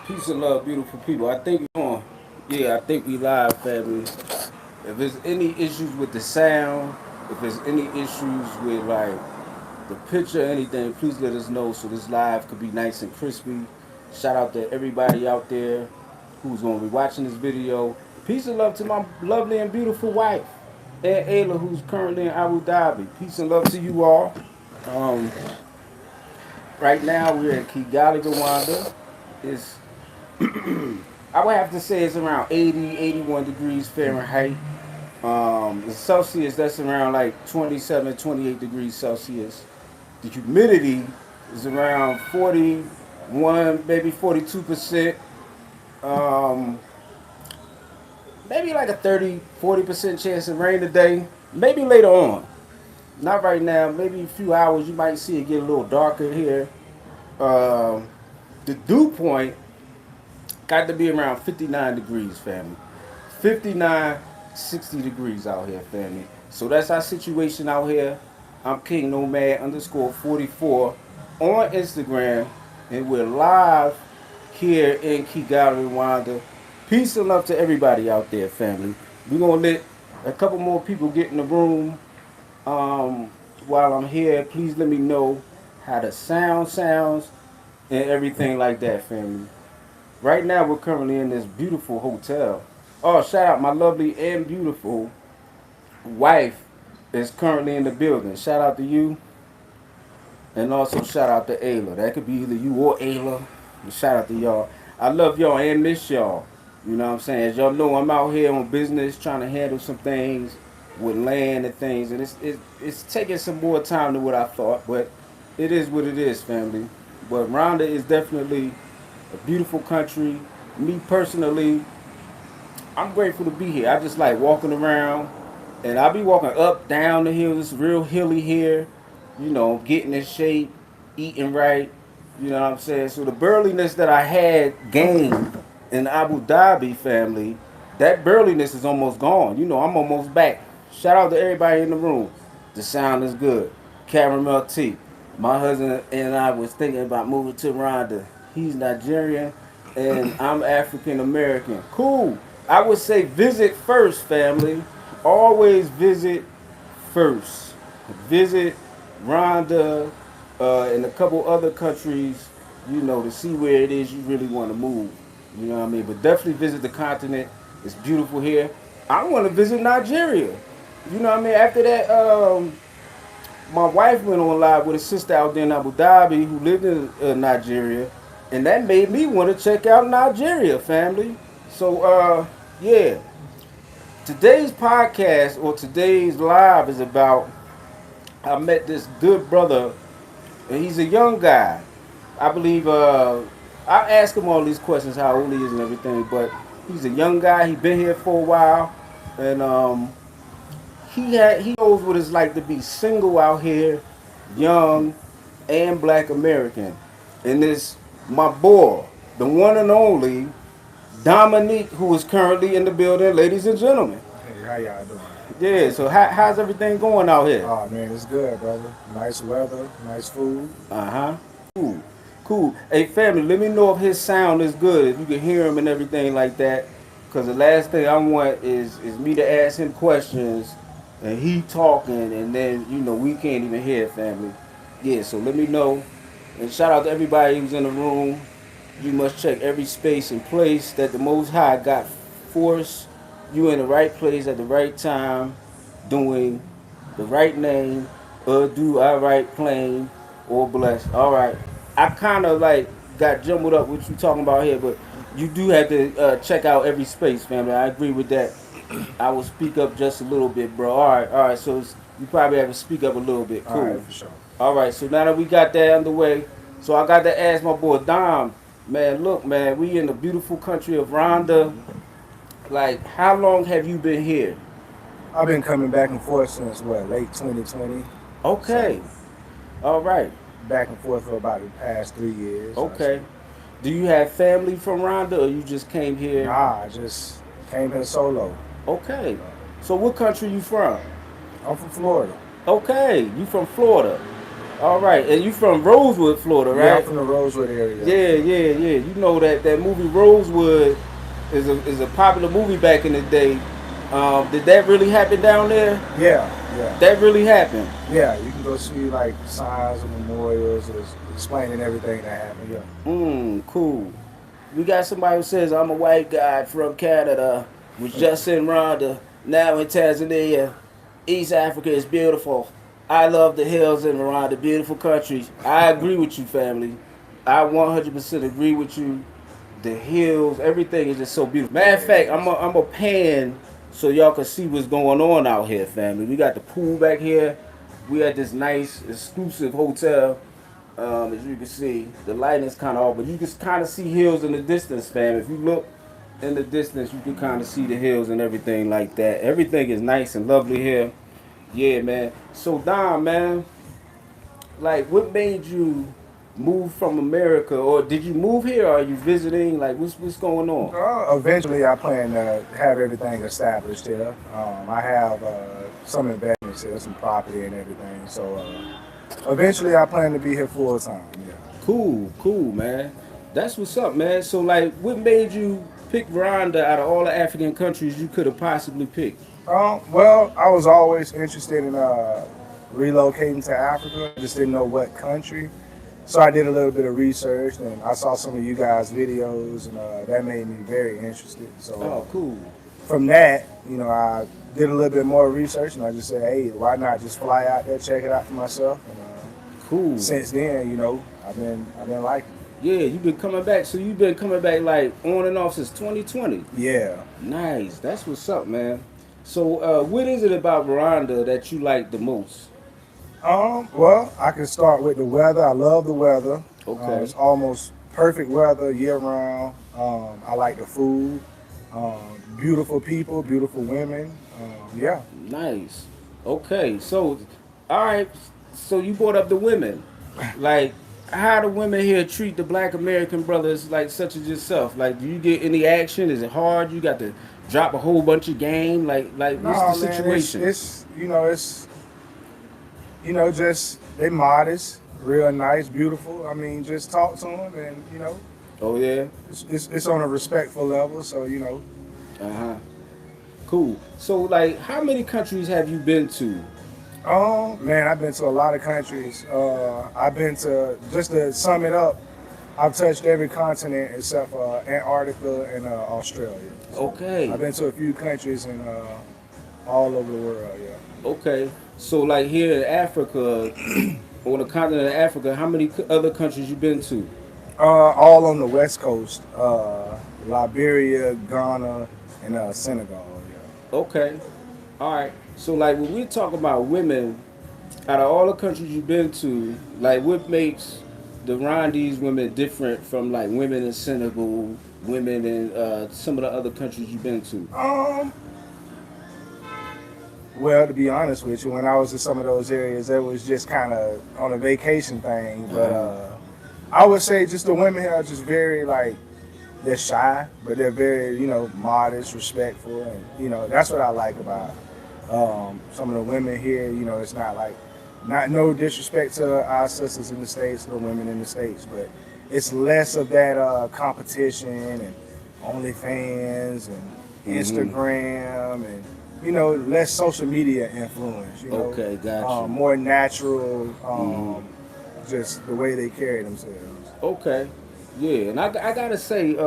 Peace and love, beautiful people. I think we on. Yeah, I think we live, family. If there's any issues with the sound, if there's any issues with like the picture, anything, please let us know so this live could be nice and crispy. Shout out to everybody out there who's gonna be watching this video. Peace and love to my lovely and beautiful wife, and Ayla, who's currently in Abu Dhabi. Peace and love to you all. Um, right now we're in Kigali, Rwanda. It's I would have to say it's around 80, 81 degrees Fahrenheit. The Celsius, that's around like 27, 28 degrees Celsius. The humidity is around 41, maybe 42%. Um, maybe like a 30, 40% chance of rain today. Maybe later on. Not right now. Maybe a few hours you might see it get a little darker here. Um, the dew point got to be around 59 degrees, family. 59, 60 degrees out here, family. So that's our situation out here. I'm King Nomad underscore 44 on Instagram, and we're live here in Kigali, Rwanda. Peace and love to everybody out there, family. We're gonna let a couple more people get in the room. Um, while I'm here, please let me know how the sound sounds and everything like that, family. Right now, we're currently in this beautiful hotel. Oh, shout out my lovely and beautiful wife is currently in the building. Shout out to you, and also shout out to Ayla. That could be either you or Ayla. But shout out to y'all. I love y'all and miss y'all. You know what I'm saying? As y'all know, I'm out here on business trying to handle some things with land and things, and it's taking some more time than what I thought, but it is what it is, family. But Rwanda is definitely a beautiful country. Me personally, I'm grateful to be here. I just like walking around, and I'll be walking up, down the hill. It's real hilly here. You know, getting in shape, eating right. You know what I'm saying? So the burliness that I had gained in Abu Dhabi, family, that burliness is almost gone. You know, I'm almost back. Shout out to everybody in the room. The sound is good. Caramel tea. My husband and I was thinking about moving to Rwanda. He's Nigerian and I'm African American. Cool. I would say visit first, family. Always visit first. Visit Rwanda and a couple other countries, you know, to see where it is you really want to move. You know what I mean? But definitely visit the continent. It's beautiful here. I want to visit Nigeria. You know what I mean? After that, my wife went on live with a sister out there in Abu Dhabi who lived in Nigeria, and that made me want to check out Nigeria, family. So, yeah, today's podcast or today's live is about. I met this good brother, and he's a young guy. I believe. I ask him all these questions, how old he is and everything, but he's a young guy. He been here for a while, and he knows what it's like to be single out here, young, and black American. And this my boy, the one and only Dominique, who is currently in the building, ladies and gentlemen. Hey, how y'all doing? Yeah, so how's everything going out here? Oh man, it's good, brother. Nice weather, nice food. Uh-huh. Cool. Cool. Hey family, let me know if his sound is good, if you can hear him and everything like that. Cause the last thing I want is me to ask him questions and he talking and then, you know, we can't even hear family. Yeah, so let me know. And shout out to everybody who's in the room. You must check every space and place that the Most High got force you in the right place at the right time, doing the right name, or do I right plain or blessed. All right. I kind of like got jumbled up what you talking about here, but you do have to check out every space, family. I agree with that. I will speak up just a little bit, bro. All right. So you probably have to speak up a little bit. All right, Cool. for sure. All right. So now that we got that underway, so I got to ask my boy Dom, man. Look, man, we in the beautiful country of Rwanda. Like, how long have you been here? I've been coming back and forth since what, late 2020. Okay. So All right. back and forth for about the past 3 years. I say. Okay. Do you have family from Rwanda or you just came here? Nah, I just came here solo. Okay. So what country you from? I'm from Florida. Okay. You from Florida. All right, and you from Rosewood, Florida, Yeah, I'm right? from the Rosewood area. Yeah, yeah, yeah. You know that movie Rosewood is a popular movie back in the day. Did that really happen down there? Yeah, yeah, That really happened. yeah. You can go see like signs and memorials explaining everything that happened. Yeah. Cool. We got somebody who says I'm a white guy from Canada, was just in Rwanda, now in Tanzania. East Africa is beautiful. I love the hills in Rwanda, beautiful country. I agree with you, family. I 100% agree with you. The hills, everything is just so beautiful. Yeah, Matter of it fact, is. I'm a pan so y'all can see what's going on out here, family. We got the pool back here. We at this nice exclusive hotel. As you can see, the lighting is kind of off, but you can kind of see hills in the distance, fam. If you look in the distance, you can kind of see the hills and everything like that. Everything is nice and lovely here. Yeah, man. So, Don, man, like, what made you move from America, or did you move here, or are you visiting? Like, what's going on? Eventually, I plan to have everything established here. I have some investments here, some property and everything. So eventually, I plan to be here full time. Yeah. Cool, cool, man. That's what's up, man. So, like, what made you pick Rwanda out of all the African countries you could have possibly picked? Well, I was always interested in relocating to Africa. I just didn't know what country. So I did a little bit of research and I saw some of you guys' videos and that made me very interested. So Oh, cool. from that, I did a little bit more research and I just said, hey, why not just fly out there, check it out for myself? And Cool. since then, I've been liking it. Yeah, you've been coming back. So you've been coming back like on and off since 2020. Yeah. Nice. That's what's up, man. So, what is it about Rwanda that you like the most? Well, I can start with the weather. I love the weather. Okay. It's almost perfect weather year round. I like the food. Beautiful people, beautiful women. Yeah. Nice. Okay. So, all right. So you brought up the women. Like, how do women here treat the Black American brothers like such as yourself? Like, do you get any action? Is it hard? You got to drop a whole bunch of game. Like, what's the No, man, it's situation? it's just they modest, real nice, beautiful. I mean, just talk to them, and Oh yeah. it's on a respectful level. So Uh huh. Cool. So, like, how many countries have you been to? oh man, I've been to a lot of countries. I've been to just to sum it up. I've touched every continent except for Antarctica and Australia. So Okay. I've been to a few countries and all over the world. Yeah. Okay. So, like, here in Africa, on the continent of Africa, how many other countries you been to? All on the west coast, Liberia, Ghana, and Senegal. Yeah. Okay. All right. So, like, when we talk about women, out of all the countries you've been to, like, what makes the Rwandese women different from like women in Senegal, women in some of the other countries you've been to? Um, well, to be honest with you, when I was in some of those areas, it was just kind of on a vacation thing. But I would say just the women here are just very like they're shy, but they're very modest, respectful, and that's what I like about some of the women here. It's not like not no disrespect to our sisters in the states, the women in the states, but it's less of that competition and OnlyFans and Mm-hmm. Instagram and less social media influence. Okay, got you. More natural, Mm-hmm. just the way they carry themselves. Okay, yeah, and I gotta say,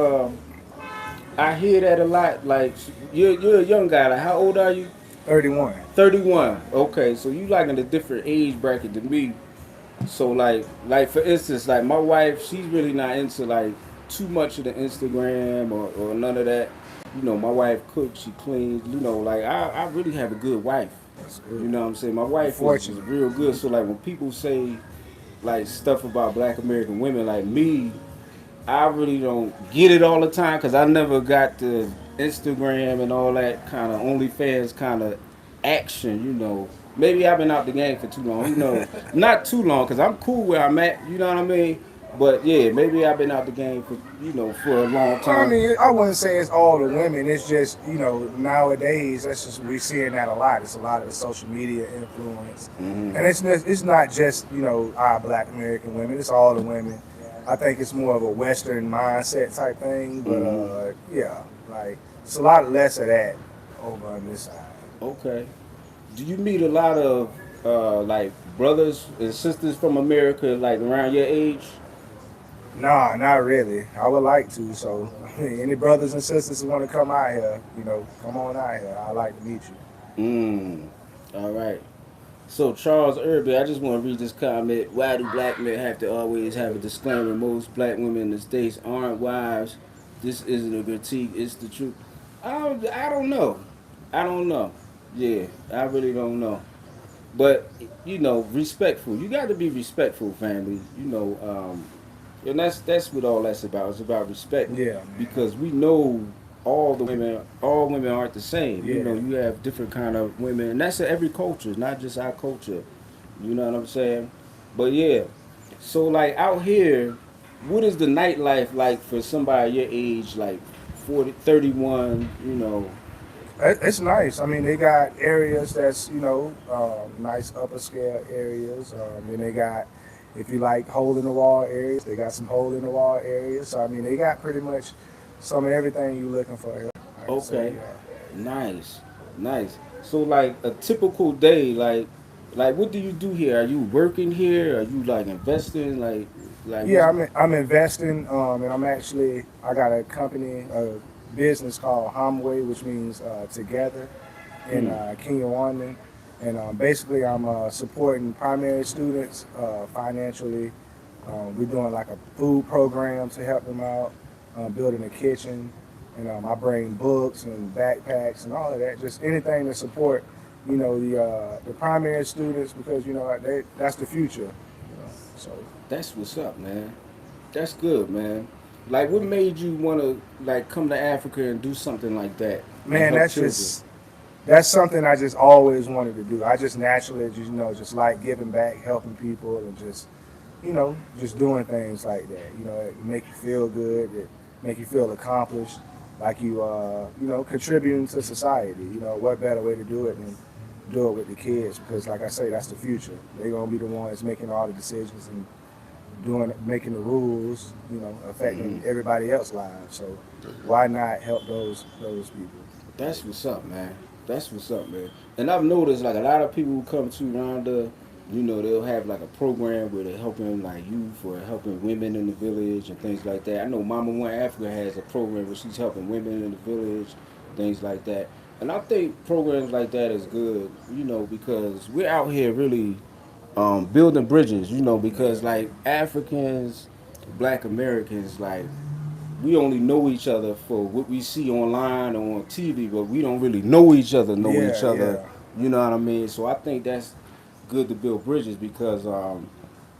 I hear that a lot. Like, you're a young guy. Like, how old are you? 31. 31. Okay, so you like in a different age bracket than me. So like for instance, like my wife, she's really not into like too much of the Instagram or none of that. You know, my wife cooks, she cleans. You know, like I really have a good wife. That's You good. know what I'm saying? My You're wife is fortunate. real good. So like when people say like stuff about Black American women, like me, I really don't get it all the time because I never got the Instagram and all that kind of OnlyFans kind of action. You know, maybe I've been out the game for too long. Who knows? Not too long because I'm cool where I'm at. You know what I mean? But yeah, maybe I've been out the game for for a long Well, I time. mean, I wouldn't say it's all the women. It's just nowadays that's just we seeing that a lot. It's a lot of the social media influence, Hmm. and it's not just our Black American women. It's all the women. I think it's more of a Western mindset type thing. But Hmm. yeah, like it's a lot less of that over on this side. Okay. Do you meet a lot of like brothers and sisters from America like around your age? Nah, not really. I would like to. So, any brothers and sisters who want to come out here, come on out here. I'd like to meet you. Mm. All right. So Charles Irby, I just want to read this comment. Why do black men have to always have a disclaimer? Most black women in the states aren't wives. This isn't a critique. It's the truth. I don't know. I don't know. Yeah, I really don't know. But respectful. You got to be respectful, family. And that's what all that's about. It's about respect Yeah, man. because we know all women aren't the same. Yeah. You have different kind of women, and that's in every culture, not just our culture. You know what I'm saying? But yeah, so like out here, what is the nightlife like for somebody your age, like 40, 31? It's nice. I mean, they got areas that's nice upper scale areas. Then they got, if you like hole in the wall areas, they got some hole in the wall areas. So I mean, they got pretty much some of everything you looking for here. I can say, Okay, nice, nice. So like a typical day, like what do you do here? Are you working here? Are you like investing? Like yeah. what's I'm investing, and I got a company, a business called Homeway, which means together in mm, Kenya, and basically I'm supporting primary students financially. We're doing like a food program to help them out, building a kitchen, and I bring books and backpacks and all of that. Just anything to support, the primary students because that's the future. So that's what's up, man. That's good, man. Like what made you want to like come to Africa and do something like that and man, help children? that's something I just always wanted to do. I just naturally just just like giving back, helping people, and just doing things like that. It make you feel good. It make you feel accomplished, like contributing to society. What better way to do it than do it with the kids? Because, like I say, that's the future. They're gonna be the ones making all the decisions and making the rules. Affecting Hmm. everybody else's lives. So, why not help those people? That's what's up, man. That's what's up, man. And I've noticed like a lot of people who come to Rwanda, they'll have like a program where they're helping like youth or helping women in the village and things like that. I know Mama One Africa has a program where she's helping women in the village, things like that. And I think programs like that is good, because we're out here really building bridges, because Yeah. like Africans, Black Americans, like we only know each other for what we see online or on TV, but we don't really know each Yeah, other. yeah, You know what I mean? So I think that's good to build bridges because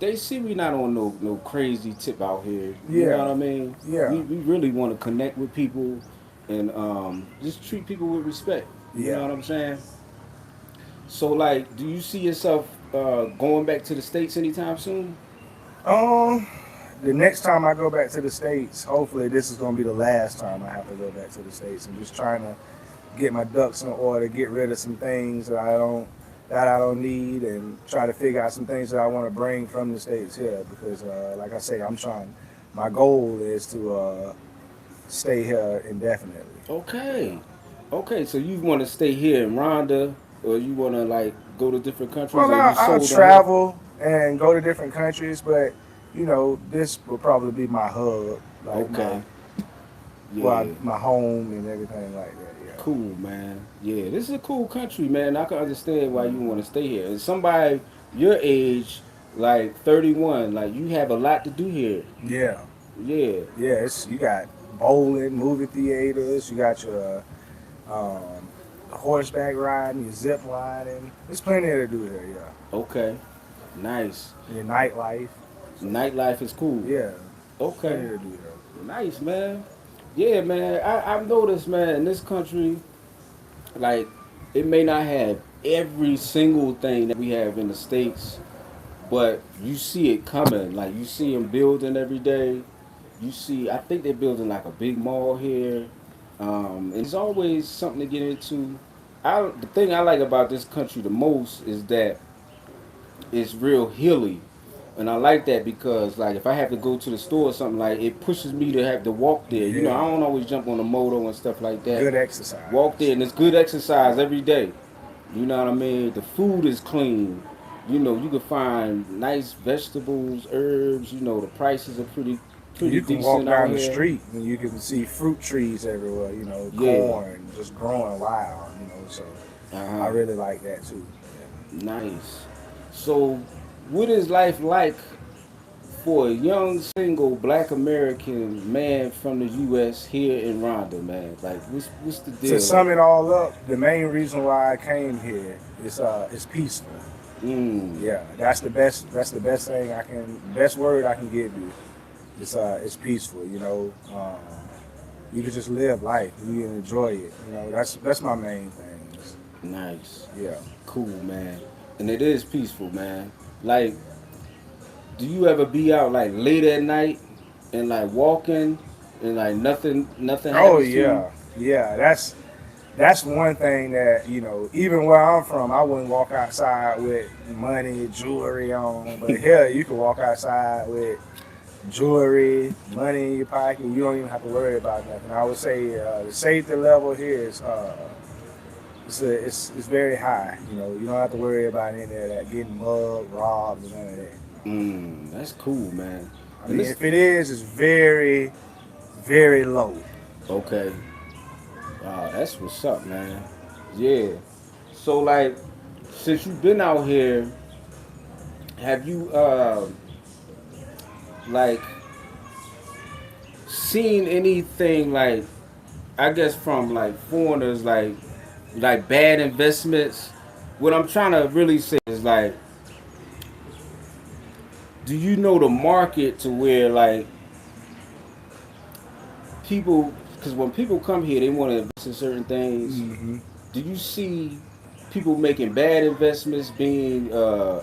they see we not on no crazy tip out here. You know yeah, what I mean? yeah, We really want to connect with people and just treat people with respect. You know yeah. what I'm saying? So like, do you see yourself going back to the states anytime soon? Um, the next time I go back to the states, hopefully this is gonna be the last time I have to go back to the states. I'm just trying to get my ducks in order, get rid of some things that I don't need, and try to figure out some things that I want to bring from the states here. Because, like I say, I'm trying. My goal is to stay here indefinitely. Yeah. Okay. Okay, so you want to stay here in Rwanda, or you want to like go to different countries, Well, or you I'll sold on here? travel and go to different countries, but this will probably be my hub, like Okay. well, Yeah. my home and everything like that. Yeah. Cool, man. Yeah, this is a cool country, man. I can understand why you want to Mhm. stay here. And somebody your age, like 31, like you have a lot to do here. Yeah. Yeah. Yeah. You got bowling, movie theaters. You got your horseback riding, your zip lining. There's plenty to do here. Yeah. Okay. Nice. Your nightlife. So Nightlife is cool. yeah, there's plenty Okay. to do here. Nice, man. Yeah, man. I've noticed, man, in this country, like it may not have every single thing that we have in the states, but you see it coming. Like you see them building every day. You see, I think they're building like a big mall here, and it's always something to get into. The thing I like about this country the most is that it's real hilly, and I like that because like if I have to go to the store or something, like it pushes me to have to walk there. You know, I Yeah, don't always jump on the motor and stuff like that. good Walk there, exercise. and it's good exercise Yeah, every day. You know what I mean? The food is clean. You know, you can find nice vegetables, herbs. You know, the prices are pretty you can walk decent out down the here. street and you can see fruit trees everywhere. You know, Yeah. corn just growing wild. You know, so Uh I huh. really like that too. Nice. So, what is life like for a young single Black American man from the U.S. here in Rwanda, man? Like, what's the To deal? Like, sum it all up, the main reason why I came here is peaceful. mm, Yeah, that's the best. That's the best thing I can. Best word I can give you. It's peaceful. You know, you can just live life. You can enjoy it. You know, that's my main thing. nice, Yeah. cool, man. And it is peaceful, man. Like, do you ever be out like late at night and like walking and like nothing Oh happens to you? yeah, yeah. That's one thing that even where I'm from, I wouldn't walk outside with money, jewelry on. But here, you can walk outside with jewelry, money in your pocket. You don't even have to worry about nothing. I would say the safety level here is it's very high. You know, you don't have to worry about any of that getting mugged, robbed, and none of that. That's cool, man. I And mean, this if it is, it's very, very low. okay. That's what's up, man. Yeah. So like, since you've been out here, have you like seen anything like I guess from like foreigners like bad investments? What I'm trying to really say is like, do you know the market to where like people? Because when people come here, they want to invest in certain things. Hmm. Do you see people making bad investments being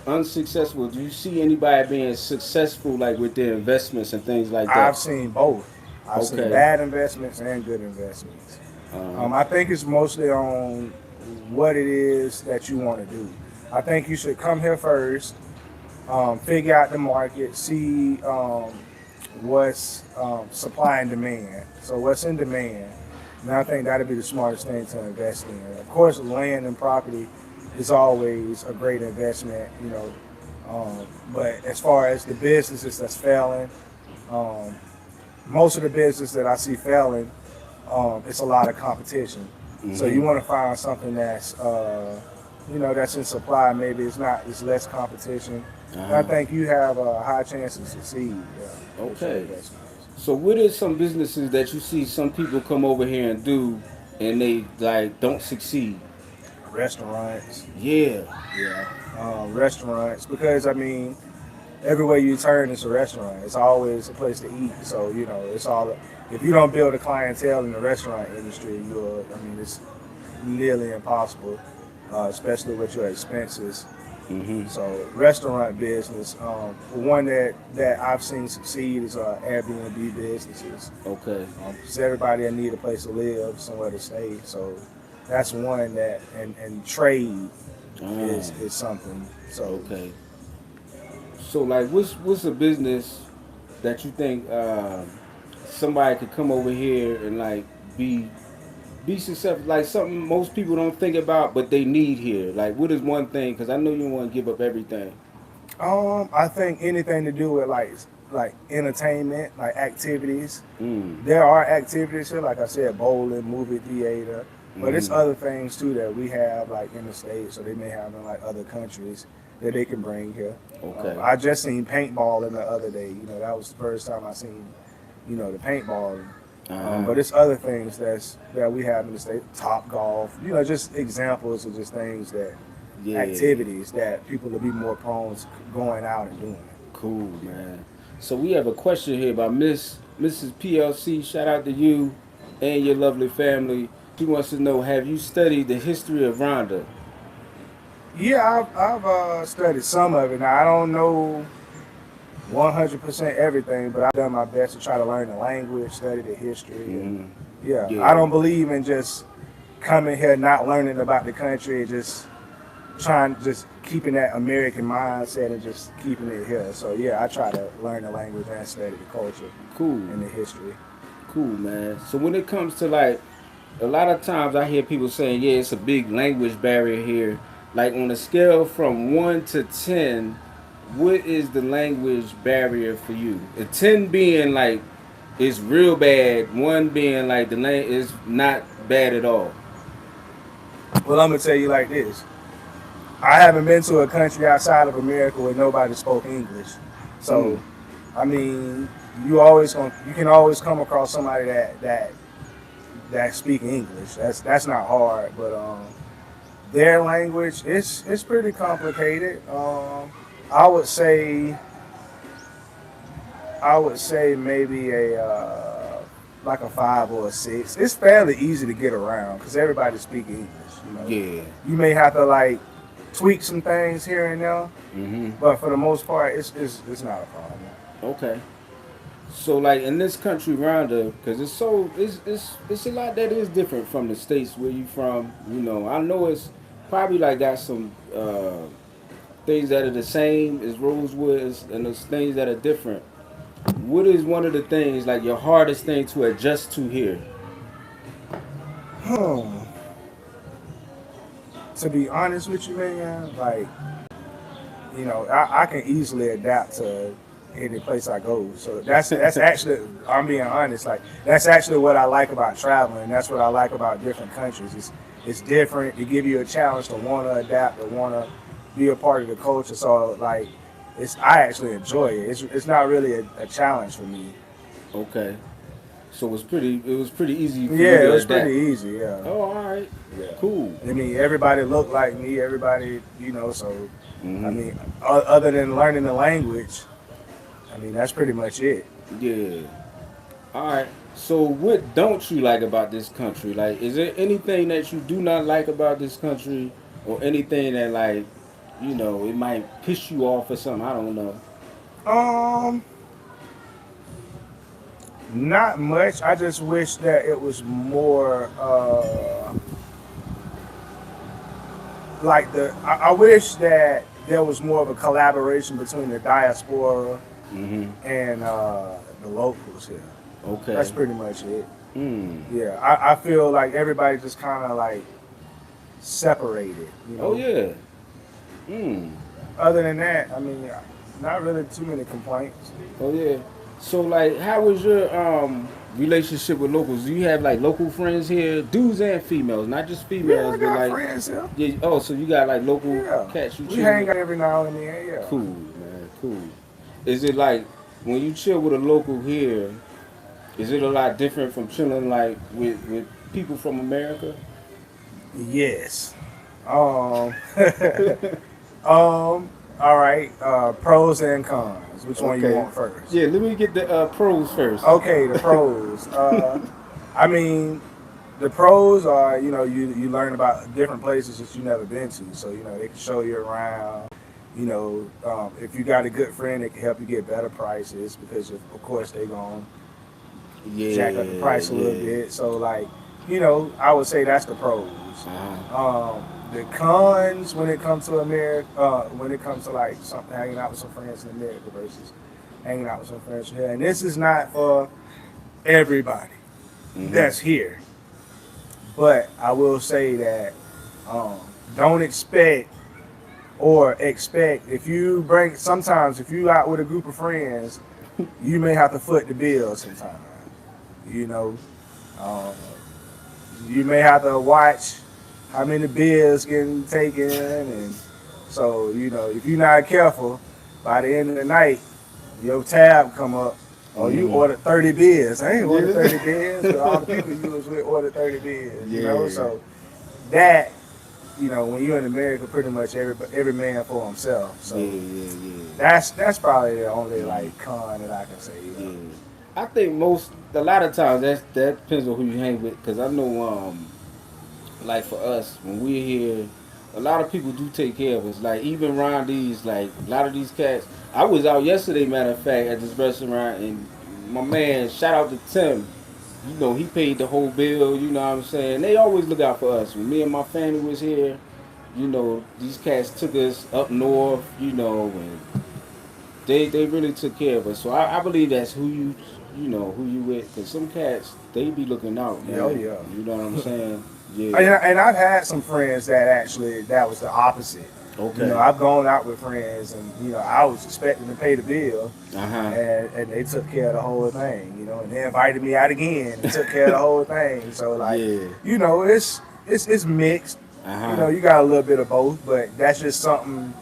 unsuccessful? Do you see anybody being successful like with their investments and things like that? I've seen both. I've seen Okay. bad investments and good investments. Uh, I think it's mostly on what it is that you want to do. I think you should come here first, figure out the market, see what's supply and demand. So what's in demand, and I think that'd be the smartest thing to invest in. Of course, land and property is always a great investment, but as far as the businesses that's failing, um, most of the business that I see failing, it's a lot of competition. So you mm-hmm. want to find something that's that's in supply. Maybe it's less competition. And I Uh-huh. think you have a high chance to succeed with your Okay. investments. So what are some businesses that you see some people come over here and do and they like don't succeed? Restaurants, Yeah. yeah, restaurants. Because I mean, everywhere you turn, it's a restaurant. It's always a place to eat. So it's all. If you don't build a clientele in the restaurant industry, it's nearly impossible, especially with your expenses. Mm-hmm. So restaurant business, one that I've seen succeed is Airbnb businesses. Okay. Because everybody need a place to live, somewhere to stay. So that's one that, and trade Ah, is something. So okay. So like what's a business that you think somebody could come over here and like be successful, like something most people don't think about but they need here? Like what is one thing, because I know you don't want to give up everything. I think anything to do with like entertainment, like activities. Mm. There are activities here, like I said, bowling, movie theater, but it's Mm-hmm. other things too that we have like in the states, or they may have in like other countries that they can bring here. Okay. I just seen paintballing the other day. That was the first time I seen the paintballing. Uh-huh. But it's other things that we have in the state. Top golf, just examples of just things that Yeah. activities that people will be more prone to going out and doing. Cool, man. So we have a question here by Mrs. PLC. Shout out to you and your lovely family. She wants to know, have you studied the history of Rwanda? Yeah, I've studied some of it. Now I don't know 100% everything, but I've done my best to try to learn the language, study the history, and Hmm. yeah, I Yeah. don't believe in just coming here not learning about the country, and just keeping that American mindset and just keeping it here. So yeah, I try to learn the language and study the culture Cool. and the history. Cool, man. So when it comes to like, a lot of times I hear people saying, yeah, it's a big language barrier here. Like on a scale from 1 to 10, what is the language barrier for you? A 10 being like it's real bad, one being like the language is not bad at all. Well, I'm gonna tell you like this: I haven't been to a country outside of America where nobody spoke English. Mm. So, I mean, you can always come across somebody that speak English. That's not hard, but their language it's pretty complicated. I would say I would say maybe a like a 5 or a 6. It's fairly easy to get around because everybody speaks English. You know, Yeah. you may have to like tweak some things here and there, Mm-hmm. but for the most part, it's not a problem. Okay. So like in this country, Rwanda, because it's a lot that is different from the states where you from. You know, I know it's probably like got some things that are the same as Rosewood, and there's things that are different. What is one of the things like your hardest thing to adjust to here? Hmm. To be honest with you, man, like I can easily adapt to any place I go. So that's actually, I'm being honest. Like that's actually what I like about traveling. That's what I like about different countries. It's different. It give you a challenge to want to adapt, to want to be a part of the culture. So like, I actually enjoy it. It's not really a challenge for me. Okay, so it was pretty easy for you Yeah, it to was pretty adapt. easy. Yeah, Oh, all right, yeah. cool. I mean, everybody looked like me. Everybody, so I Hmm. mean, other than learning the language, I mean, that's pretty much it. Yeah. All right. So what don't you like about this country? Like, is there anything that you do not like about this country, or anything that like, it might piss you off or something? I don't know. Um, Not much. I just wish that it was more like I wish that there was more of a collaboration between the diaspora Hmm. and the locals here. That's Okay. pretty much it. Hmm. Yeah, I feel like everybody just kind of like separated. Oh yeah. Hmm. Other than that, I mean, not really too many complaints. Oh yeah. So like, how was your relationship with locals? Do you have like local friends here, dudes and females, not just Yeah, I females, but got like, friends here. yeah. Oh, so you got like local Yeah, cats you we chill hang with? out every now and then. Yeah. Cool, man. Cool. Is it like when you chill with a local here? Is it a lot different from chilling like with people from America? Yes. Um. All right. Pros and cons. Which one you Okay. want first? Yeah. Let me get the pros first. Okay, the pros. I mean, the pros are you learn about different places that you never been to, so they can show you around. If you got a good friend, they can help you get better prices because of course they gonna jack up the Yeah. price a little Yeah. bit. So like, I would say that's the pros. Uh-huh. The cons when it comes to America, when it comes to like something hanging out with some friends in America versus hanging out with some friends here, and this is not for everybody Mhm. that's here, but I will say that um, don't expect if you bring sometimes if you out with a group of friends, you may have to foot the bill sometimes. You know, um, you may have to watch how many bills getting taken, and so if you're not careful, by the end of the night, your tab come up. Oh, you Mhm. ordered 30 beers. I ain't ordered Yeah. 30 beers, but all the people you was with ordered 30 beers. Yeah. So that when you're in America, pretty much every man for himself. Yeah. So Yeah. that's probably the only Yeah. like con that I can say. Yeah. I think a lot of times that depends on who you hang with. Cause I know like for us when we're here, a lot of people do take care of us. Like even around these, like a lot of these cats. I was out yesterday, matter of fact, at this restaurant, and my man, shout out to Tim. You know, he paid the whole bill. You know what I'm saying? They always look out for us. When me and my family was here, you know, these cats took us up north. You know, and they really took care of us. So I believe that's you know who you with. Cause some cats they be looking out, Yeah, oh man. yeah. You know what I'm saying? Yeah. And I've had some friends that actually that was the opposite. You know, Okay. I've gone out with friends, and you know, I was expecting to pay the bill, Uh huh. and they took care of the whole thing. You know, and they invited me out again and took care of the whole thing. So like, Yeah. you know, it's mixed. Uh You know, huh. you got a little bit of both, but that's just something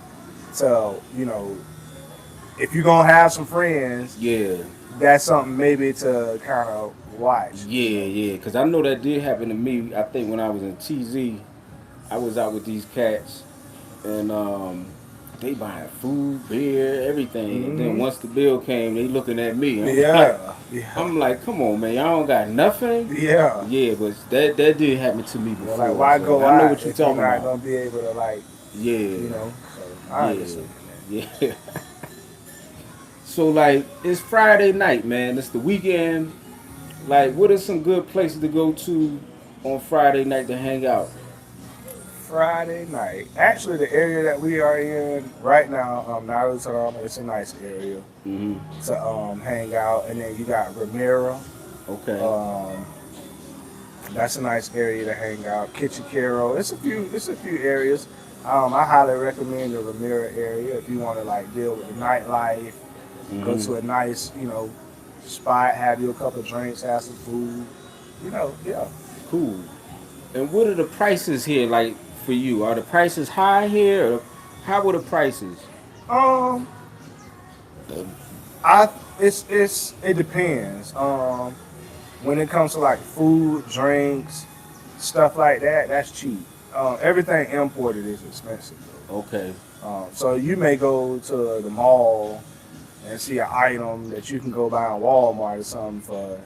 to you know, if you're gonna have some friends, Yeah. that's something maybe to kind of watch. You Yeah. know, Yeah. Cause I know that did happen to me. I think when I was in TZ, I was out with these cats, and they buying food, beer, everything. And then hmm once the bill came, they looking at me. yeah, yeah, I'm like, come on, man, y'all don't got nothing. yeah. Yeah, but that did happen to me You know, like before, why so go I know out what you're if you're talking not about. gonna be able to like, Yeah, you know? So I yeah, understand yeah. So like, it's Friday night, man. It's the weekend. Like, what are some good places to go to on Friday night to hang out? that. Friday night. Actually, the area that we are in right now, Naruto, it's a nice area Hmm. to hang out. And then you got Ramiro. Okay. Um, that's a nice area to hang out. Kitchikero. It's a few areas. I highly recommend the Ramiro area if you want to like deal with the nightlife. Go Hmm. to a nice, you know, spot, have you a couple of drinks, have some food. You know, yeah. Cool. And what are the prices here like for you? Are the prices high here, or how were the prices? Um, I it depends. When it comes to like food, drinks, stuff like that, that's cheap. Everything imported is expensive though. Okay. So you may go to the mall and see an item that you can go buy in Walmart or something for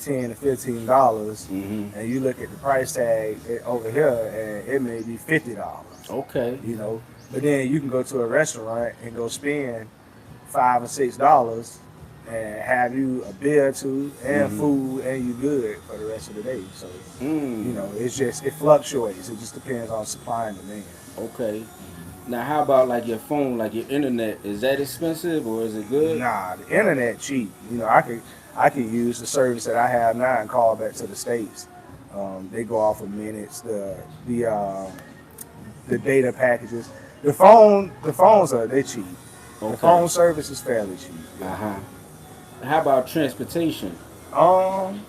$10 to $15, Hmm. and you look at the price tag over here, and it may be $50. Okay. You know, but then you can go to a restaurant and go spend $5 or $6 and have you a beer or two and Hmm. food, and you good for the rest of the day. So you Mm. know, it's just it fluctuates. It just depends on supply and demand. Okay. Now, how about like your phone, like your internet? Is that expensive or is it good? Nah, the internet cheap. You know, I could use the service that I have now and call back to the states. They go off of minutes. The data packages. The phones are they cheap. The Okay. phone service is fairly cheap. Uh Yeah. huh. How about transportation? Um,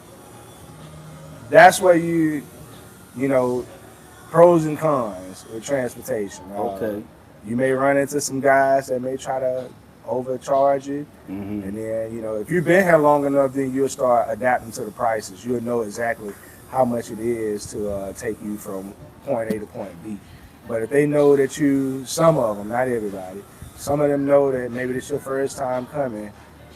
that's where you know pros and cons with transportation. Okay. You may run into some guys that may try to overcharge you. Mm-hmm. And then, you know, if you've been here long enough, then you'll start adapting to the prices. You'll know exactly how much it is to take you from point A to point B. But if they know that some of them, not everybody, some of them know that maybe it's your first time coming,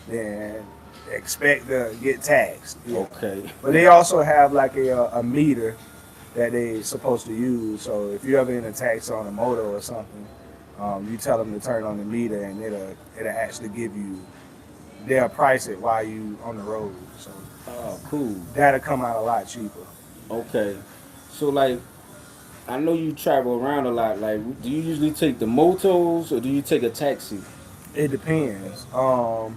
then expect to get taxed. Yeah. Okay. But they also have like a meter that they supposed to use. So if you ever in a taxi on a motor or something, you tell them to turn on the meter, and it'll actually give you they'll price it while you on the road. So Oh, cool. that'll come out a lot cheaper. Okay. So like, I know you travel around a lot. Like, do you usually take the motos or do you take a taxi? It depends. I'll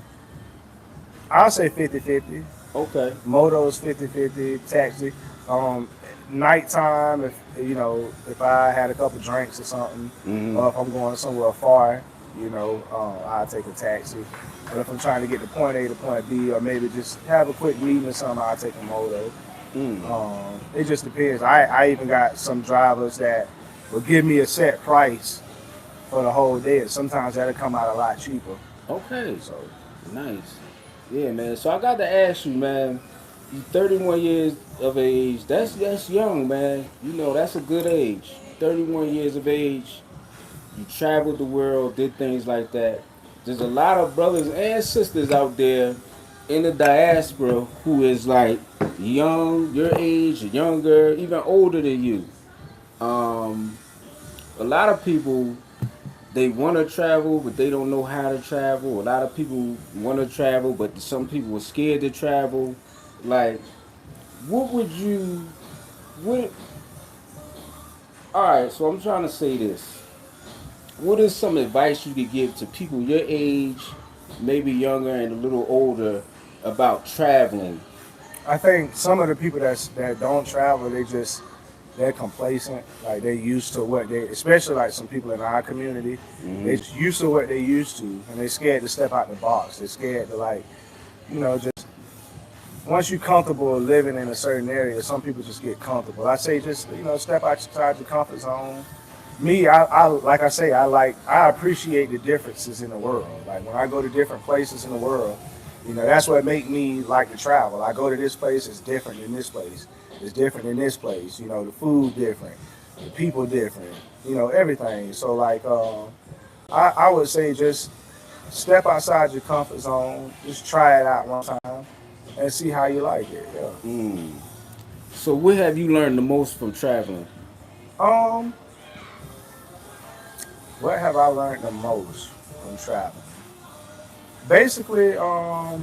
say 50-50. Okay. Motos 50-50, taxi. Um, Nighttime, if you know, if I had a couple drinks or something, Mm-hmm. or if I'm going somewhere far, you know, I'll take a taxi. But if I'm trying to get to point A to point B, or maybe just have a quick meeting or something, I'll take a moto. Mm. It just depends. I even got some drivers that will give me a set price for the whole day. And sometimes that'll come out a lot cheaper. Okay. So Nice. Yeah, man. So I got to ask you, man. You 31 years of age. That's young, man. You know that's a good age. 31 years of age. You traveled the world, did things like that. There's a lot of brothers and sisters out there in the diaspora who is like young, your age, younger, even older than you. Um, a lot of people they want to travel, but they don't know how to travel. A lot of people want to travel, but some people are scared to travel. Like, what would you? What? All right, so I'm trying to say this. What is some advice you could give to people your age, maybe younger and a little older, about traveling? I think some of the people that don't travel, they're complacent. Like they used to what they, especially like some people in our community, they Hmm. used to what they used to, and they're scared to step out the box. They're scared to like, just once you're comfortable living in a certain area, some people just get comfortable. I say just step outside your comfort zone. Me, I like I say, I appreciate the differences in the world. Like when I go to different places in the world, that's what make me like to travel. I go to this place, it's different than this place. It's different than this place. The food different, the people different. Everything. So like, I would say just step outside your comfort zone. Just try it out one time and see how you like it. Yeah. Mm. So, what have you learned the most from traveling? Um, what have I learned the most from traveling? Basically, I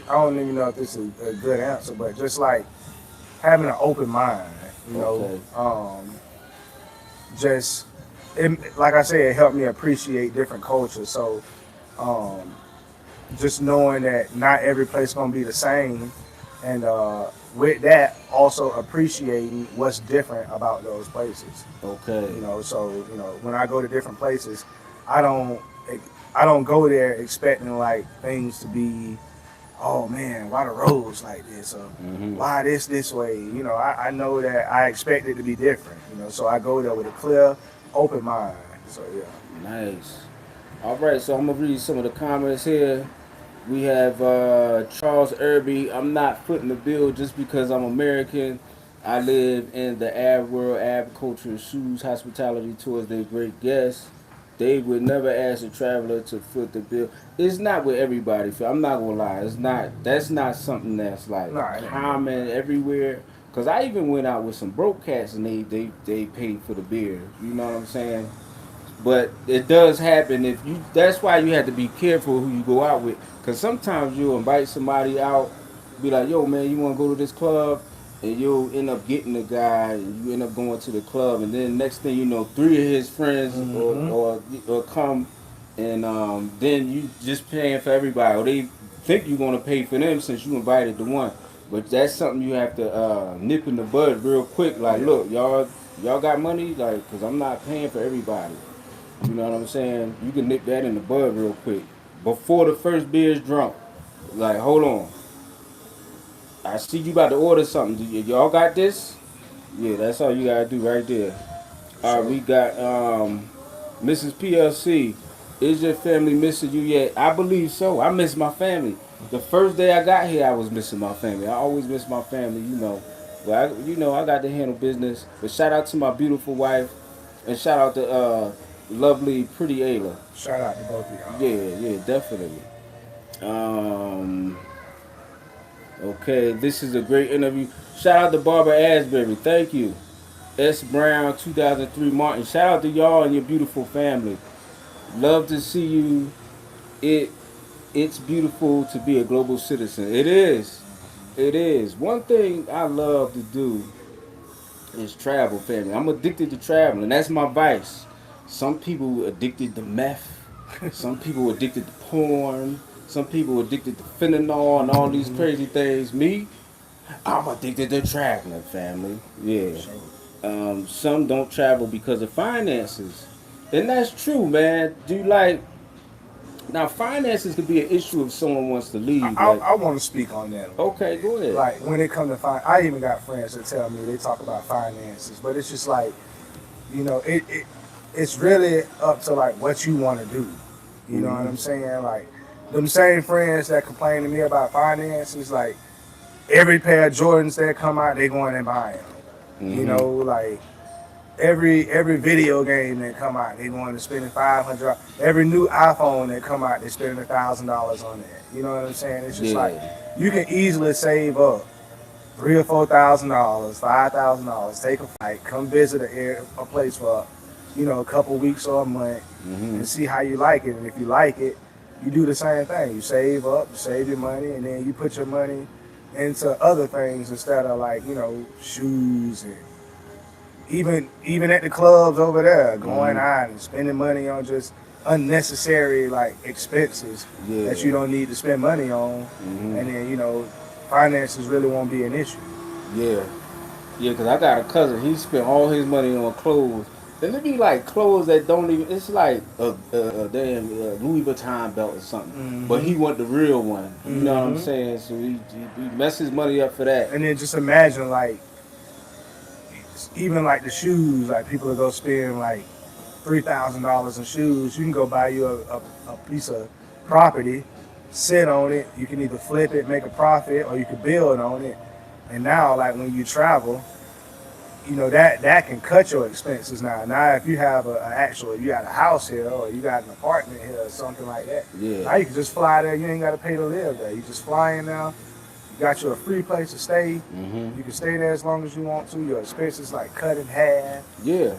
don't even know if this is a good answer, but just like having an open mind, you know, Okay. um, just like I said, it helped me appreciate different cultures. So, um, just knowing that not every place gonna be the same, and with that, also appreciating what's different about those places. Okay. So when I go to different places, I don't I don't go there expecting like things to be, oh man, why the roads like this, or Mm-hmm. why this way. I know that I expect it to be different. So I go there with a clear, open mind. So yeah. Nice. All right, so I'm gonna read some of the comments here. We have Charles Irby. I'm not footing the bill just because I'm American. I live in the Arab world, Arab culture, shoes hospitality towards their great guests. They would never ask a traveler to foot the bill. It's not with everybody. I'm not gonna lie. It's not. That's not something that's like No, it ain't common everybody. everywhere. Cause I even went out with some broke cats and they paid for the beer. You know what I'm saying? But it does happen if you. That's why you have to be careful who you go out with, because sometimes you'll invite somebody out, be like, "Yo, man, you want to go to this club?" And you'll end up getting the guy, and you end up going to the club, and then next thing you know, three of his friends Mm-hmm. or come, and then you just paying for everybody, or they think you're gonna pay for them since you invited the one. But that's something you have to nip in the bud real quick. Like, Yeah. look, y'all got money, like, cause I'm not paying for everybody. You know what I'm saying? You can nip that in the bud real quick. Before the first beer is drunk. Like, hold on. I see you about to order something. Y'all got this? Yeah, that's all you gotta do right there. All right, So we got Mrs. PLC. Is your family missing you yet? I believe so. I miss my family. The first day I got here, I was missing my family. I always miss my family, you know. But I got to handle business. But shout out to my beautiful wife, and shout out to lovely, pretty Ayla. shout out to both of y'all. Yeah, yeah, definitely. Um, okay, this is a great interview. Shout out to Barbara Asbury. Thank you. S. Brown, 2003 Martin. Shout out to y'all and your beautiful family. Love to see you. It it's beautiful to be a global citizen. It is. It is. One thing I love to do is travel, family. I'm addicted to traveling. That's my vice. Some people addicted to meth. Some people addicted to porn. Some people addicted to fentanyl and all these Mm-hmm. crazy things. Me, I'm addicted to traveling, family. For Yeah. sure. Some don't travel because of finances. And that's true, man. Do you like now finances could be an issue if someone wants to leave. Like, I want to speak on that a little okay, bit. go ahead. Like when it comes to I even got friends that tell me they talk about finances, but it's just like it's really up to like what you want to do. You know what Mm-hmm. I'm saying? Like them same friends that complain to me about finances, like every pair of Jordans that come out, they going and buying them. Mm-hmm. Like every video game that come out, they going to spending $500. Every new iPhone that come out, they spending $1,000 on that. You know what I'm saying? It's just like Yeah. you can easily save up $3,000 or $4,000, $5,000, take a flight, come visit a place for a couple weeks or a month Mm-hmm. and see how you like it. And if you like it, you do the same thing. You save up, you save your money, and then you put your money into other things instead of like shoes and even at the clubs over there, going Mm-hmm. out and spending money on just unnecessary like expenses that Yeah. you don't need to spend money on, Mm-hmm. and then finances really won't be an issue. Yeah. Yeah, because I got a cousin. He spent all his money on clothes. And it be like clothes that don't even. It's like a damn Louis Vuitton belt or something. But Mm-hmm. he want the real one. You know what I'm Mm-hmm. saying? So he mess his money up for that. And then just imagine like even like the shoes, like people will go spend like $3,000 in shoes. You can go buy you a piece of property, sit on it. You can either flip it, make a profit, or you can build on it. And now, like when you travel, that can cut your expenses now. Now, if you have you got a house here or you got an apartment here or something like that, Yeah. now you can just fly there. You ain't got to pay to live there. You just fly in now. You got you a free place to stay. Mm-hmm. You can stay there as long as you want to. Your expenses like cut in half. Yeah.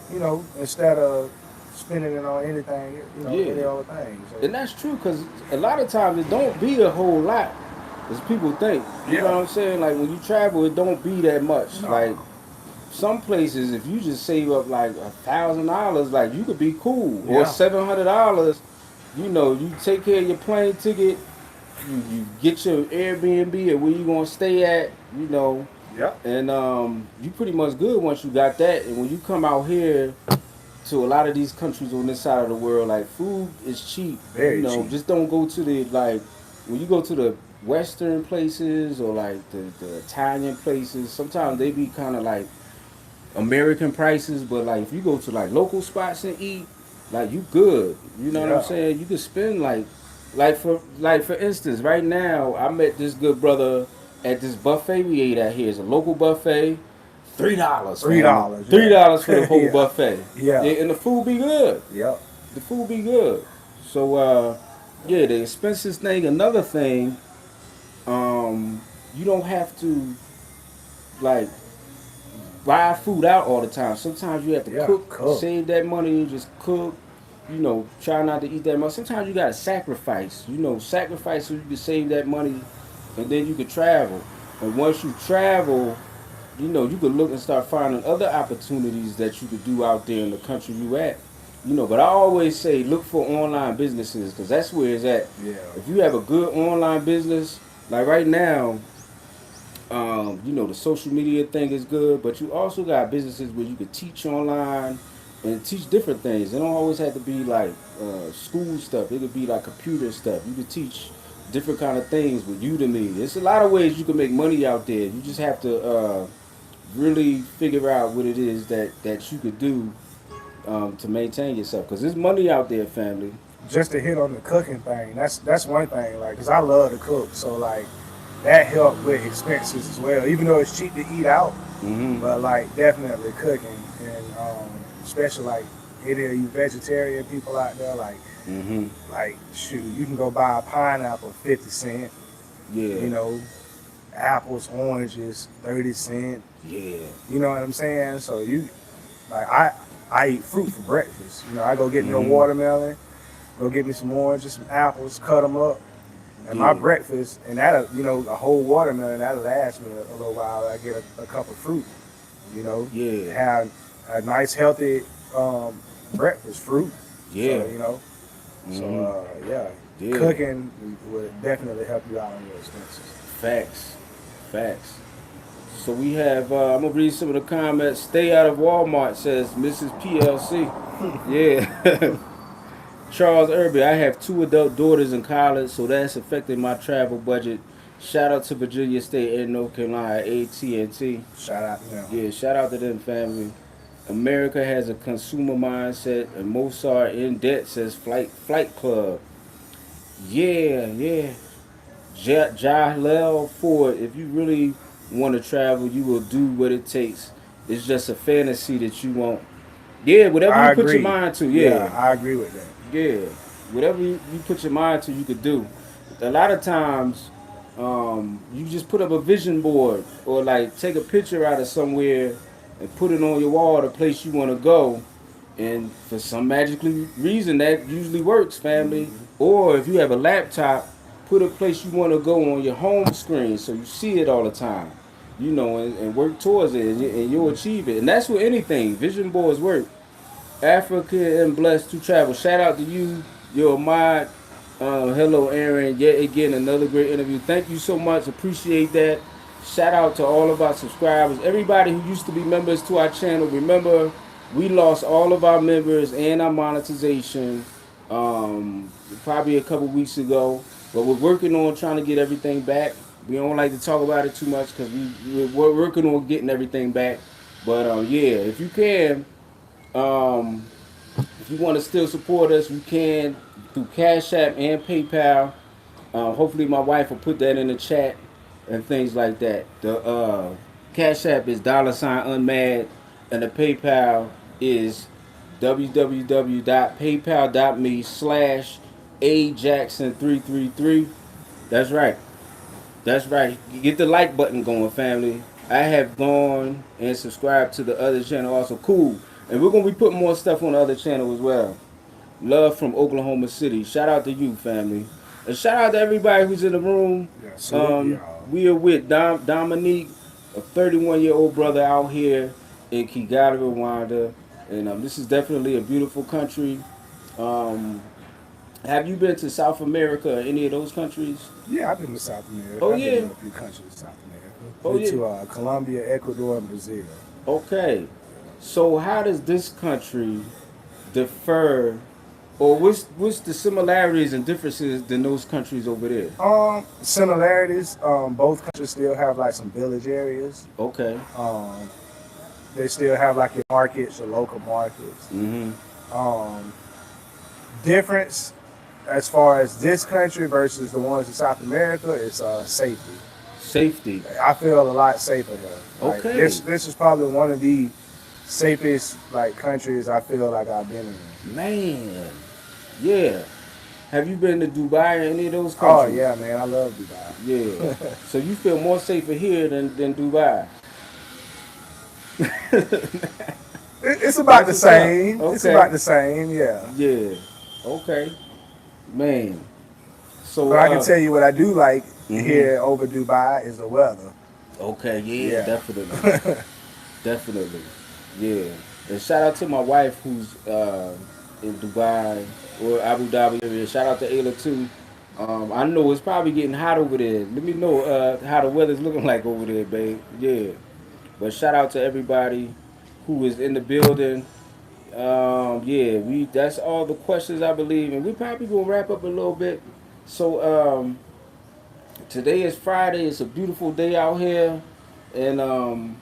Instead of spending it on anything, any Yeah. other thing. So And that's true because a lot of times it don't be a whole lot as people think. You know yeah, what I'm saying? Like when you travel, it don't be that much. no, Like some places, if you just save up like $1,000, like you could be cool, or yeah, $700. You take care of your plane ticket, you get your Airbnb or where you gonna stay at, yeah, and you pretty much good once you got that. And when you come out here to a lot of these countries on this side of the world, like food is cheap. very cheap. Just don't go to the like when you go to the Western places or like the Italian places. Sometimes they be kind of like American prices, but like if you go to like local spots and eat, like you good. You know what I'm Yeah, saying? You could spend like for instance, right now I met this good brother at this buffet we ate at here. It's a local buffet. $3, three family. dollars. $3 Yeah, for the whole yeah, buffet. yeah, And the food be good. yep. The food be good. So yeah, the expenses thing. Another thing, you don't have to like buy food out all the time. Sometimes you have to Yeah, cook, cool. save that money, and just cook. Try not to eat that much. Sometimes you gotta sacrifice. Sacrifice so you can save that money, and then you can travel. And once you travel, you could look and start finding other opportunities that you could do out there in the country you at. But I always say look for online businesses because that's where it's at. Yeah, If you have a good online business, like right now, the social media thing is good, but you also got businesses where you could teach online and teach different things. It don't always have to be like school stuff. It could be like computer stuff. You could teach different kind of things with Udemy. There's a lot of ways you can make money out there. You just have to really figure out what it is that you could do to maintain yourself. Because there's money out there, family. just to hit on the cooking thing. That's one thing. Like, cause I love to cook, so like that helped with expenses as well. Even though it's cheap to eat out, Mm-hmm. but like definitely cooking and especially like any of you vegetarian people out there, Mm-hmm. like shoot, you can go buy a pineapple 50 cent. Yeah. You know, apples, oranges 30 cent. Yeah. You know what I'm saying? So like I eat fruit for breakfast. I go get me a Mm-hmm. watermelon, go get me some oranges, some apples, cut them up. And my Yeah. breakfast, and that'll, a whole watermelon, that'll last me a little while. I get a cup of fruit, Yeah. have a nice healthy breakfast, fruit. Yeah. So, yeah, Yeah. cooking would definitely help you out on your expenses. Facts. Facts. So we have, I'm going to read some of the comments. Stay out of Walmart, says Mrs. PLC. Yeah. Charles Irby, I have two adult daughters in college, so that's affecting my travel budget. Shout out to Virginia State and North Carolina, AT&T. Shout out to them. Yeah, shout out to them, family. America has a consumer mindset, and most are in debt, says Flight Club. Yeah, yeah. Jalel Ford, if you really want to travel, you will do what it takes. It's just a fantasy that you want. Yeah, whatever I you put your agree. mind to, Yeah, yeah. I agree with that. Yeah. Whatever you put your mind to, you could do. A lot of times, you just put up a vision board or like take a picture out of somewhere and put it on your wall, the place you want to go, And for some magical reason, that usually works, family. Hmm. Or if you have a laptop, put a place you want to go on your home screen so you see it all the time. You know, and work towards it, and you'll achieve it. And that's with anything. Vision boards work. Africa and blessed to travel. Shout out to you, your mod. Hello, Aaron. Yet again, another great interview. Thank you so much. Appreciate that. Shout out to all of our subscribers, everybody who used to be members to our channel. Remember, we lost all of our members and our monetization probably a couple weeks ago, but we're working on trying to get everything back. We don't like to talk about it too much because we're working on getting everything back. But yeah, if you can, um, if you want to still support us, you can through Cash App and PayPal. Hopefully, my wife will put that in the chat and things like that. The Cash App is $unmad, and the PayPal is www.paypal.me/ajackson333. That's right. That's right. Get the like button going, family. I have gone and subscribed to the other channel also. Cool. And we're gonna be putting more stuff on the other channel as well. Love from Oklahoma City. Shout out to you, family. And shout out to everybody who's in the room. Yeah, salute y'all. We are with Dominique, a 31-year-old brother out here in Kigali, Rwanda. And this is definitely a beautiful country. Um, have you been to South America or any of those countries? Yeah, I've been to South America. Oh, I've been yeah. to a few countries in South America. Oh, Been yeah. to Colombia, Ecuador, and Brazil. Okay. So how does this country differ, or what's the similarities and differences than those countries over there? Similarities. Both countries still have like some village areas. Okay. Um, they still have like your markets, your local markets. Mm-hmm. Um, Difference as far as this country versus the ones in South America is safety. Safety. I feel a lot safer here. Like, Okay. this is probably one of the safest like countries I feel like I've been in. Man. Yeah. Have you been to Dubai or any of those Oh countries? yeah, man, I love Dubai. Yeah. So you feel more safer here than Dubai? It's about That's the what's up. same. It's Okay. about the same, yeah. Yeah. Okay. Man. So But I can tell you what I do like Mhm. here over Dubai is the weather. Okay, yeah, Yeah. definitely. Definitely. Yeah. And shout out to my wife who's in Dubai or Abu Dhabi area. Shout out to Ayla too. I know it's probably getting hot over there. Let me know how the weather's looking like over there, babe. Yeah. But shout out to everybody who is in the building. Yeah, we that's all the questions I believe, and we probably gonna wrap up a little bit. So today is Friday. It's a beautiful day out here, and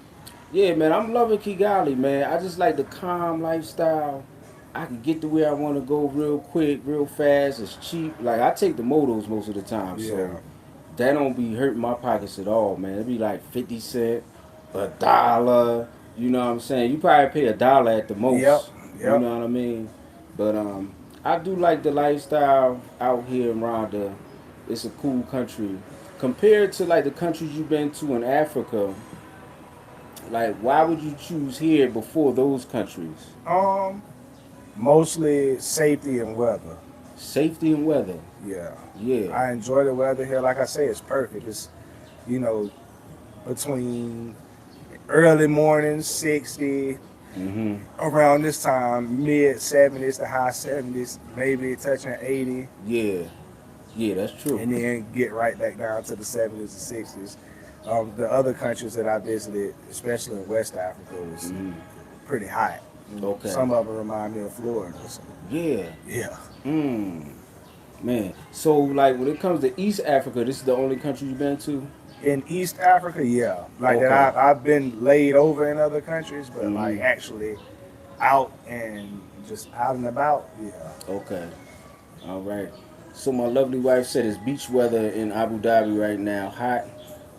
yeah, man, I'm loving Kigali, man. I just like the calm lifestyle. I can get to where I want to go real quick, real fast. It's cheap. Like I take the motos most of the time, Yeah. so that don't be hurting my pockets at all, man. It be like 50 cent, $1. You know what I'm saying? You probably pay $1 at the Yep. most. You Yep. know what I mean? But I do like the lifestyle out here in Rwanda. It's a cool country compared to like the countries you've been to in Africa. Like, why would you choose here before those countries? Um, Mostly safety and weather. Safety and weather. Yeah. Yeah. I enjoy the weather here. Like I say, it's perfect. It's, you know, between early morning 60, Mhm. around this time, mid 70s to high 70s, maybe touching 80, Yeah. Yeah, that's true. and then get right back down to the 70s and 60s. The other countries that I visited, especially in West Africa, was Mhm. pretty hot. Okay. Some of them remind me of Florida. So, Yeah. yeah. Mm. Man. So like when it comes to East Africa, this is the only country you've been to? In East Africa, yeah. Like Okay. that, I've been laid over in other countries, but Mhm. like actually out and just out and about, yeah. Okay. All right. So my lovely wife said it's beach weather in Abu Dhabi right now, hot.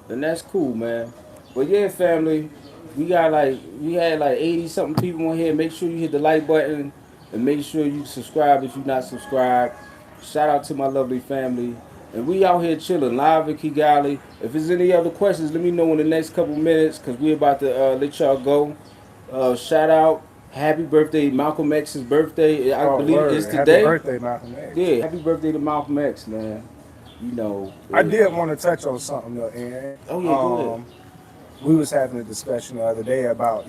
And that's cool, man. But yeah, family, we had like 80 something people on here. Make sure you hit the like button and make sure you subscribe if you're not subscribed. Shout out to my lovely family. And we out here chilling live in Kigali. If there's any other questions, let me know in the next couple minutes because we're about to let y'all go. Shout out Happy birthday, Malcolm X's birthday. I Oh, believe it's word. Happy today. birthday, Malcolm X. Yeah, happy birthday to Malcolm X, man. You know. I did want to touch on something though, Aaron. Oh yeah, go ahead. We was having a discussion the other day about,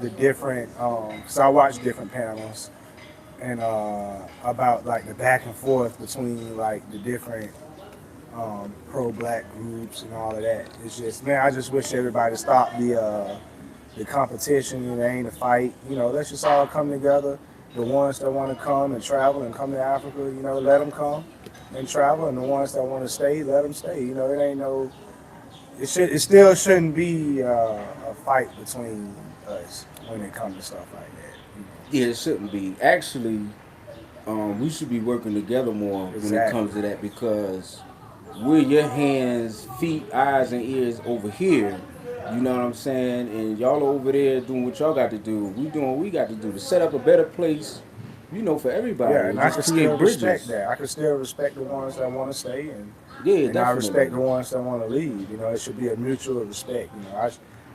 the different, so I watched different panels and about like the back and forth between like the different pro-black groups and all of that. It's just, man, I just wish everybody stopped the competition. It ain't a fight. Let's just all come together. The ones that want to come and travel and come to Africa, let them come and travel, and the ones that want to stay, let them stay. It ain't no. It still shouldn't be a fight between us when it comes to stuff like that. Yeah, it shouldn't be. Actually, we should be working together more when it Exactly. comes to that because we're your hands, feet, eyes, and ears over here. You know what I'm saying? And y'all are over there doing what y'all got to do. We doing what we got to do to set up a better place, for everybody Yeah, and and I just can still create respect bridges. that. I can still respect the ones that want to stay, and Yeah, and I respect definitely. the ones that want to leave. It should be a mutual respect.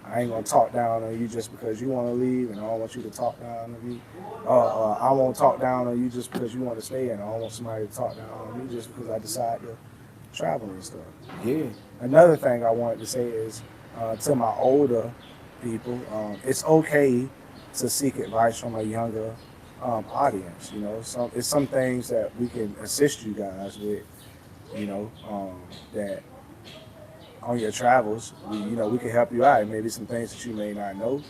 I ain't gonna talk down on you just because you want to leave, and I don't want you to talk down on me. I won't talk down on you just because you want to stay, and I don't want somebody to talk down on me just because I decide to travel and stuff. Yeah, Another thing I wanted to say is to my older people, it's okay to seek advice from a younger audience. It's some things that we can assist you guys with. That on your travels, we can help you out. Maybe some things that you may not know,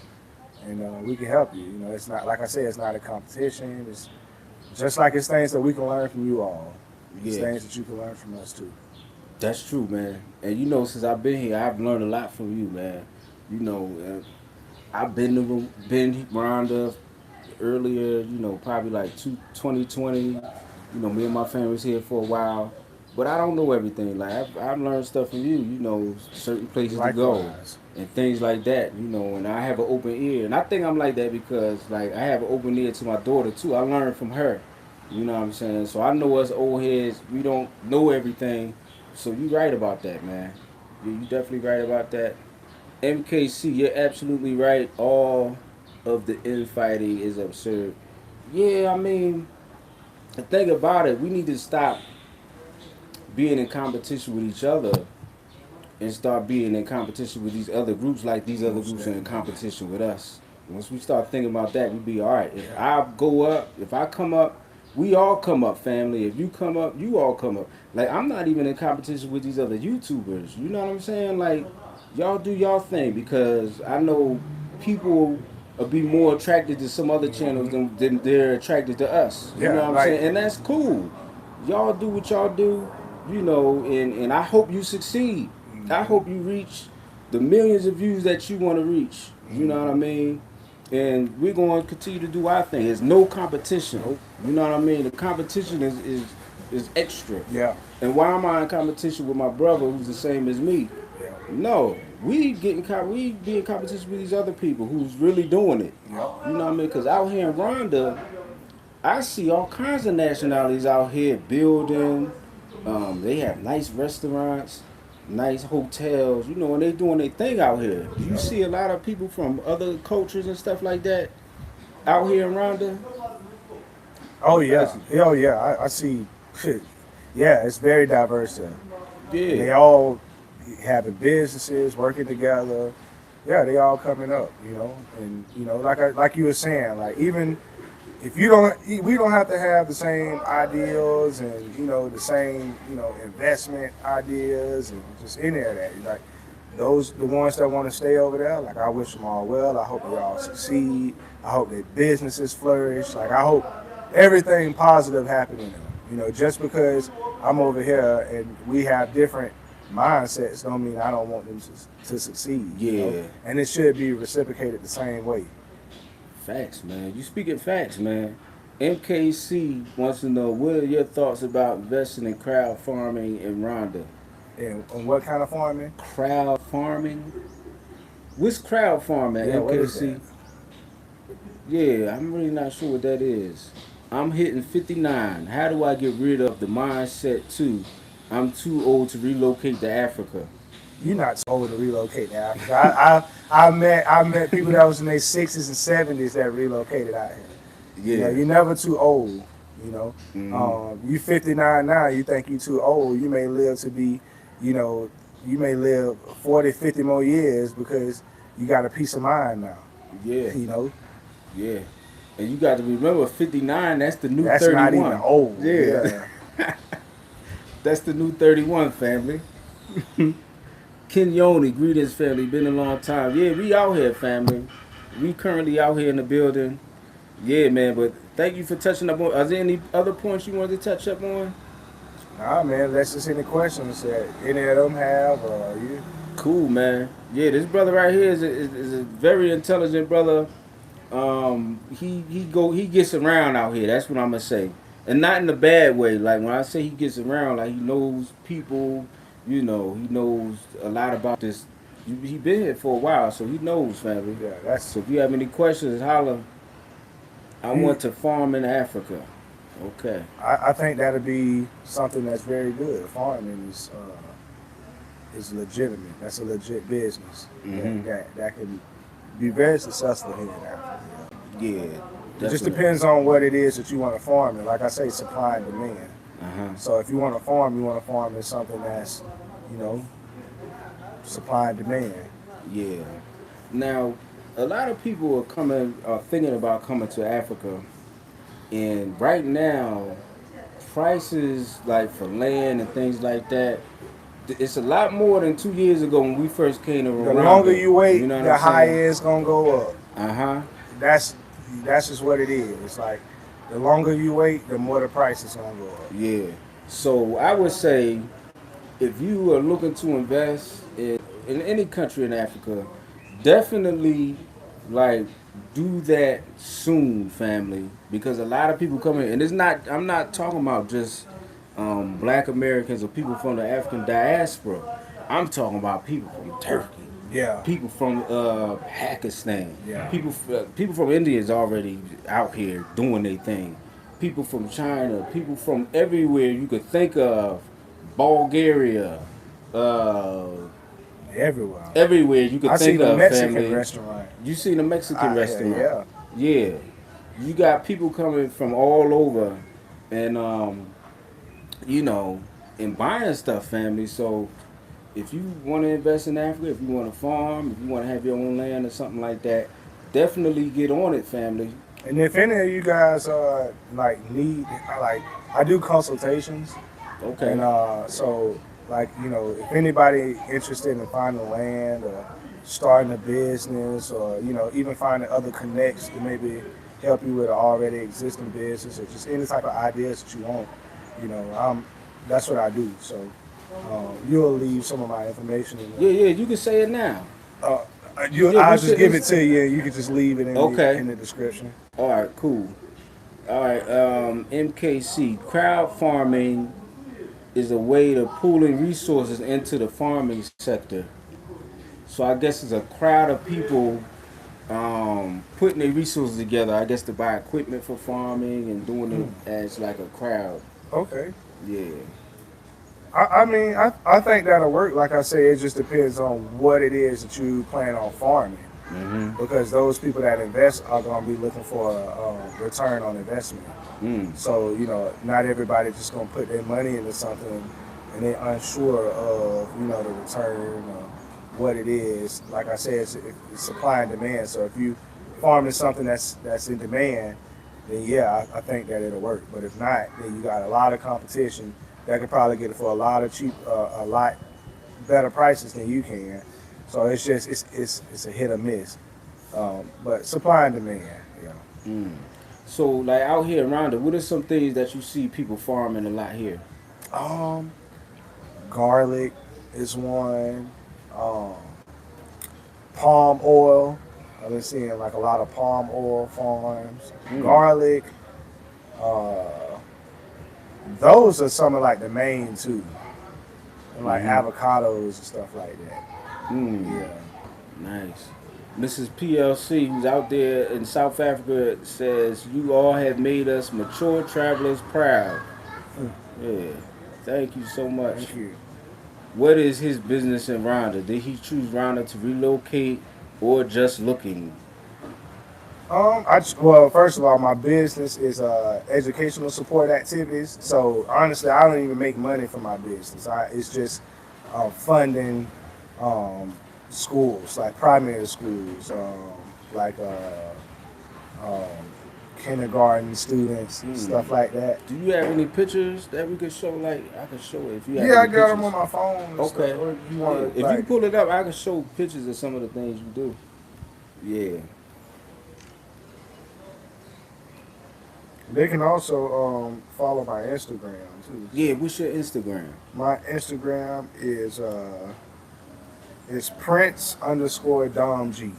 and we can help you. It's not like I said, it's not a competition. It's just like it's things that we can learn from you all. It's yeah. things that you can learn from us too. That's true, man. And since I've been here, I've learned a lot from you, man. I've been Rwanda earlier, probably like 2020. Me and my family was here for a while. But I don't know everything. Like, I've learned stuff from you, certain places to go Likewise. and things like that, and I have an open ear. And I think I'm like that because, like, I have an open ear to my daughter, too. I learned from her. You know what I'm saying? So I know us old heads, we don't know everything. So you right about that, man. You definitely right about that. MKC, you're absolutely right. All of the infighting is absurd. Yeah, I mean, the thing about it, we need to stop being in competition with each other and start being in competition with these other groups like these other Most groups are in definitely. competition with us. Once we start thinking about that, we be all right. If I go up, if I come up, we all come up, family. If you come up, you all come up. Like, I'm not even in competition with these other YouTubers. You know what I'm saying? Like, y'all do y'all thing because I know people will be more attracted to some other channels Hmm. than they're attracted to us. You know Yeah, what I'm like saying? And that's cool. Y'all do what y'all do, and I hope you succeed. I hmm hope you reach the millions of views that you want to reach. You know what I hmm mean? And we're going to continue to do our thing. There's no competition. nope. You know what I mean? The competition is extra. Yeah, And why am I in competition with my brother who's the same as me? yeah, No, we be in competition with these other people who's really doing it. You yeah. know what I mean? Because out here in Rwanda, I see all kinds of nationalities out here building. They have nice restaurants, nice hotels, and they doing their thing out here. Do you see a lot of people from other cultures and stuff like that out here in Rwanda? Oh yeah, Listen, oh yeah. I see. Yeah, it's very diverse there, and yeah, they all having businesses, working together. Yeah, they all coming up, and like you were saying, like even if you don't, we don't have to have the same ideals and the same investment ideas and just any of that. Like the ones that want to stay over there, like I wish them all well. I hope they all succeed. I hope their businesses flourish. Like I hope everything positive happening to them. Just because I'm over here and we have different mindsets don't mean I don't want them to succeed. yeah. And it should be reciprocated the same way. Facts, man. You speaking facts, man. MKC wants to know what are your thoughts about investing in crowd farming in Rwanda? And what kind of farming? Crowd farming? What's crowd farming at Yeah, what is that? MKC? Yeah, I'm really not sure what that is. I'm hitting 59. How do I get rid of the mindset too? I'm too old to relocate to Africa. you're not too old to relocate to Africa. I met people that was in their 60s and 70s that relocated out here. You know, Yeah. you're never too old. You know, Mm-hmm. you 59 now. You think you too old. You may live to be, you know, you may live 40, 50 more years because you got a peace of mind now. Yeah. You know, Yeah. And you got to remember, 59. That's the new that's not even 31. old. Yeah. Yeah. That's the new 31, family. Kenyoni, greetings, family. Been a long time. Yeah, we out here, family. We currently out here in the building. Yeah, man. But thank you for touching up on. Are there any other points you wanted to touch up on? Nah, man. Let's just any questions that any of them have, or you. Cool, man. Yeah, this brother right here is a very intelligent brother. He gets around out here. That's what I'm gonna say, and not in a bad way. Like when I say he gets around, like he knows people. You know, he knows a lot about this. He been here for a while, so he knows, family. Yeah, that's So if you have any questions, holler. I he. want to farm in Africa. Okay. I think that'll be something that's very good. Farming is legitimate. That's a legit business Mm-hmm. that can be very successful here in Africa. Yeah. It just Definitely. depends on what it is that you want to farm in. Like I say, supply and demand. Uh huh. So if you want to farm, you want to farm in something that's, you know, supply and demand. Yeah. Now, a lot of people are thinking about coming to Africa, and right now, prices like for land and things like that, it's a lot more than 2 years ago when we first came to The longer Rwanda. you You wait, know what I'm the saying? higher it's gonna go up. Uh huh. That's that's just what it is. It's like the longer you wait, the more the price is gonna go up. Yeah. So I would say, if you are looking to invest in any country in Africa, definitely like do that soon, family, because a lot of people come in, and it's not. I'm not talking about just Black Americans or people from the African diaspora. I'm talking about people from Turkey, Yeah, people from Pakistan, yeah. people from India is already out here doing their thing. People from China, people from everywhere you could think of, Bulgaria, uh, Everywhere. everywhere you could I think seen a of, Mexican family. restaurant You seen a Mexican out here. restaurant, Yeah, yeah. You got people coming from all over, and you know, and buying stuff, family. So if you want to invest in Africa, if you want to farm, if you want to have your own land or something like that, definitely get on it, family. and if any of you guys like need like I do consultations, and Okay. so like you know if anybody interested in finding land or starting a business or you know even finding other connects to maybe help you with an already existing business or just any type of ideas that you want, you know, that's what I do. So you'll leave some of my information in Yeah, yeah. You can say it now. uh, Yeah. I'll What's just your give it to you. You can just leave it Okay. in the description. All right. Cool. All right. MKC crowd farming is a way of pooling resources into the farming sector. So I guess it's a crowd of people putting their resources together. I guess to buy equipment for farming and doing it Hmm. as like a crowd. Okay. Yeah. I mean, I think that'll work. Like I say, it just depends on what it is that you plan on farming. Mhm. Because those people that invest are going to be looking for a return on investment. Mm. So, you know, not everybody just going to put their money into something and they're unsure of, you know, the return or what it is. Like I said, it's supply and demand. So if you farming something that's in demand, then yeah, I think that it'll work. But if not, then you got a lot of competition that could probably get it for a lot of cheap, a lot better prices than you can. So it's just it's a hit or miss. But supply and demand, yeah. Mm. So like out here around it, what are some things that you see people farming a lot here? Um, Garlic is one. Um, palm oil. I've been seeing like a lot of palm oil farms. Mm. Garlic. Uh, those are some of like the main two. And like Mm-hmm. avocados and stuff like that. Mm. Yeah. Nice. Mrs. PLC, who's out there in South Africa, says, "You all have made us mature travelers proud." Mm, Yeah. Thank you so much. thank you. What is his business in Rwanda? Did he choose Rwanda to relocate or just looking? Well, first of all, my business is educational support activities. So honestly, I don't even make money from my business. It's just funding um, schools, like primary schools, like um, kindergarten students, stuff Hmm. like that. Do you have any pictures that we could show? Like I could show it if you have Yeah, I any got them on pictures. my phone and stuff. Okay. Or you Yeah. want to If you like, pull it up, I can show pictures of some of the things you do. Yeah. they can also follow my Instagram too. Yeah. What's your Instagram? My Instagram is Prince underscore Dom G.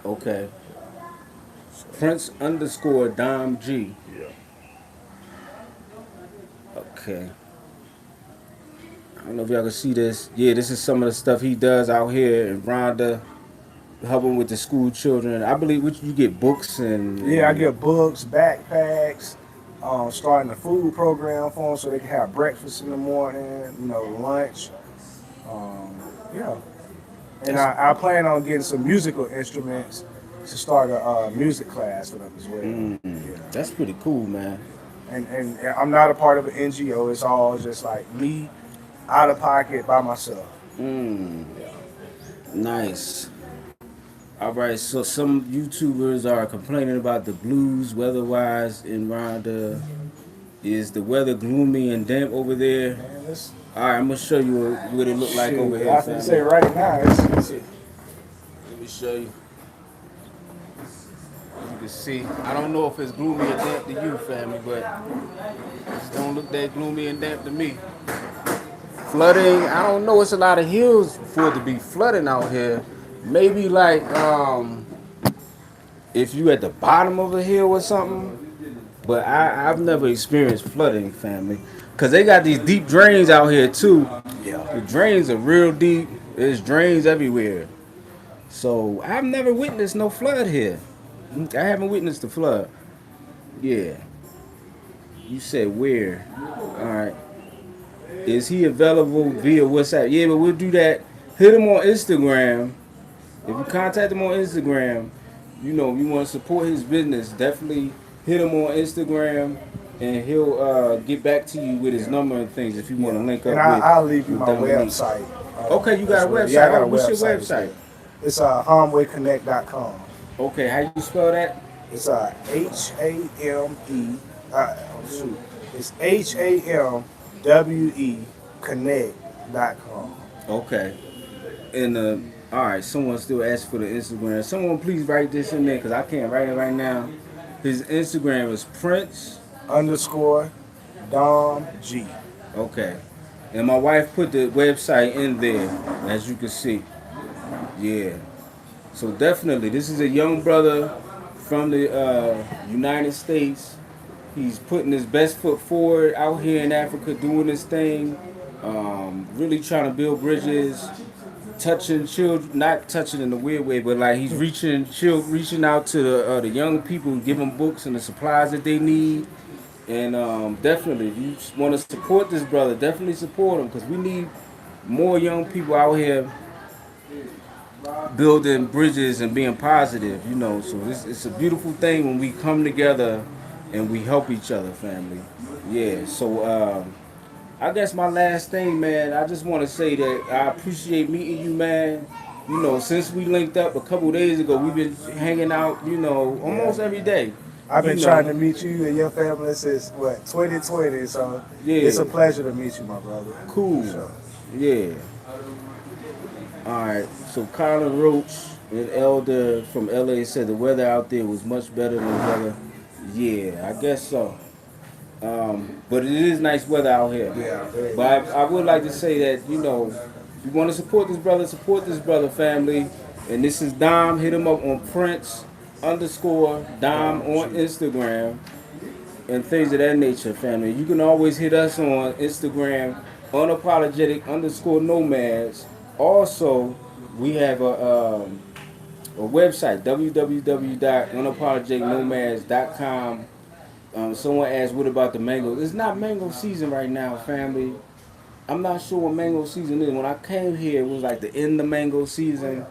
Okay. So, Prince underscore Dom G. yeah. Okay. I don't know if y'all can see this. Yeah, this is some of the stuff he does out here in Rwanda, helping with the school children. I believe what you get books Yeah, I and get books, backpacks, starting a food program for them so they can have breakfast in the morning, lunch. Um, yeah. And that's I plan on getting some musical instruments to start a music class for them as well. Yeah. that's pretty cool, man. And I'm not a part of an NGO. It's all just like me out of pocket by myself. Mm, Yeah. nice. All right, so some YouTubers are complaining about the blues weather-wise in Rwanda. Is the weather gloomy and damp over there? Man, this All right, I'm gonna show you what it look like over shit. here, I can say family. right now, Let me show you. You can see. I don't know if it's gloomy or damp to you, family, but it don't look that gloomy and damp to me. Flooding, I don't know. It's a lot of hills for it to be flooding out here. Maybe like if you at the bottom of a hill or something. But I've never experienced flooding, family. Cause they got these deep drains out here too. yeah. The drains are real deep. There's drains everywhere. So I've never witnessed no flood here. I haven't witnessed the flood. Yeah. You said where? Alright. Is he available via WhatsApp? Yeah, but we'll do that. Hit him on Instagram. If you contact him on Instagram, you want to support his business, definitely hit him on Instagram and he'll get back to you with his Yeah. number and things if you want to Yeah, link and up with, I'll leave you with my Dominique. website Okay, you as got a well. Yeah, I website. got Oh, a what's your website as website? well. It's homewayconnect.com. Okay, how you spell that? It's HAME. Shoot. It's HAMWE connect.com. Okay. And all right, someone still asked for the Instagram. Someone please write this in there because I can't write it right now. His Instagram is Prince. Underscore Dom G. Okay. And my wife put the website in there, as you can see. Yeah. So definitely, this is a young brother from the United States. He's putting his best foot forward out here in Africa, doing his thing. Really trying to build bridges, touching children, not touching in a weird way, but like he's reaching out to the young people, giving books and the supplies that they need. And definitely, if you want to support this brother, definitely support him because we need more young people out here building bridges and being positive, So it's a beautiful thing when we come together and we help each other, family. Yeah. So I guess my last thing, man, I just want to say that I appreciate meeting you, man. Since we linked up a couple days ago, we've been hanging out, Yeah. almost every day. I've You been trying to know, meet you and your family since 2020. So it's a yeah, pleasure to meet you, my brother. For cool, sure. yeah. All right. So Colin Roach, an elder from LA, said the weather out there was much better than the weather. Yeah, I guess so. But it is nice weather out here. Yeah, very But nice. I would like to say that if you want to support this brother family. And this is Dom. Hit him up on Prince underscore Dom Dom on G. Instagram and things of that nature, family. You can always hit us on Instagram, unapologetic underscore nomads. Also, we have a website, www.unapologeticnomads.com. Someone asked, what about the mango? It's not mango season right now, family. I'm not sure what mango season is. When I came here, it was like the end of mango season.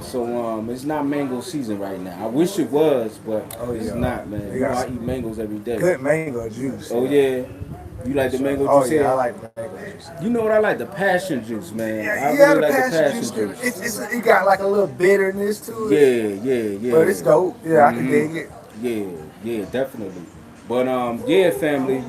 So it's not mango season right now. I wish it was, but Oh it's yeah, not, man. they You know got I eat some mangoes every day. good mango juice. Oh Yeah, yeah, you like the sure. mango Oh juice yeah, I here? like mango juice. You know what I like? The passion juice, man. Yeah, I yeah, really the like the passion passion juice. juice. It got like a little bitterness to it, Yeah, yeah, but it's yeah. dope. Yeah, I can dig it. Yeah, yeah, definitely. But yeah, family,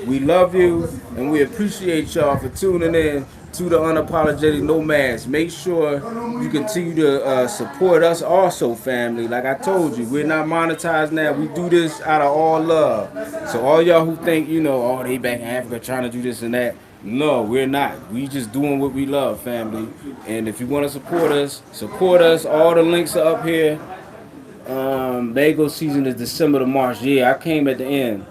we love you and we appreciate y'all for tuning in to the Unapologetic Nomads. Make sure you continue to support us also, family. Like I told you, we're not monetized now. We do this out of all love. So all y'all who think, oh, they back in Africa trying to do this and that. No, we're not. We just doing what we love, family. And if you want to support us, support us. All the links are up here. Mango season is December to March. Yeah, I came at the end.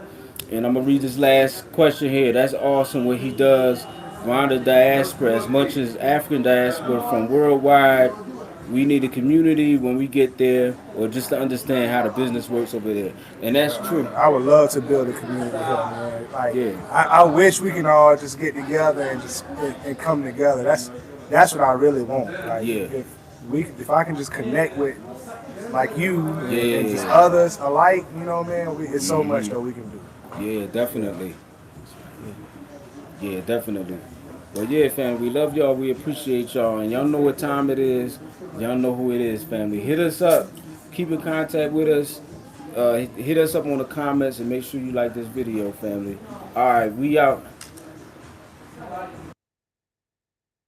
And I'm going to read this last question here. That's awesome what he does. Rwanda diaspora, as much as African diaspora from worldwide, we need a community when we get there or just to understand how the business works over there. And that's true. I would love to build a community here, man. Like Yeah. I wish we can all just get together and just and come together. That's what I really want. Like Yeah. if I can just connect with like you and just Yeah. others alike, man, it's so much that we can do. Yeah, definitely. Yeah, definitely. But yeah, family, we love y'all. We appreciate y'all. And y'all know what time it is. Y'all know who it is, family. Hit us up. Keep in contact with us. Hit us up on the comments and make sure you like this video, family. All right, we out.